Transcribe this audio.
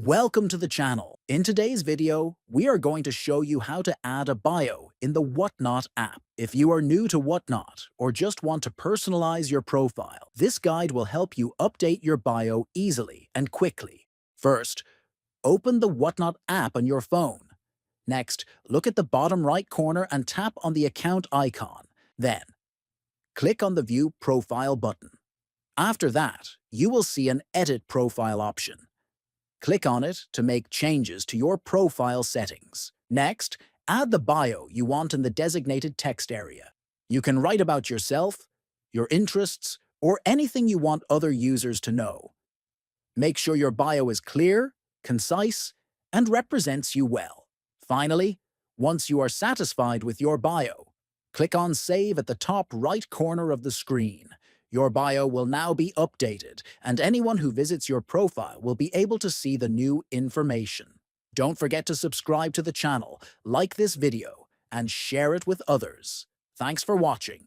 Welcome to the channel. In today's video, we are going to show you how to add a bio in the Whatnot app. If you are new to Whatnot or just want to personalize your profile, this guide will help you update your bio easily and quickly. First, open the Whatnot app on your phone. Next, look at the bottom right corner and tap on the account icon. Then, click on the View Profile button. After that, you will see an Edit Profile option. Click on it to make changes to your profile settings. Next, add the bio you want in the designated text area. You can write about yourself, your interests, or anything you want other users to know. Make sure your bio is clear, concise, and represents you well. Finally, once you are satisfied with your bio, click on Save at the top right corner of the screen. Your bio will now be updated, and anyone who visits your profile will be able to see the new information. Don't forget to subscribe to the channel, like this video, and share it with others. Thanks for watching.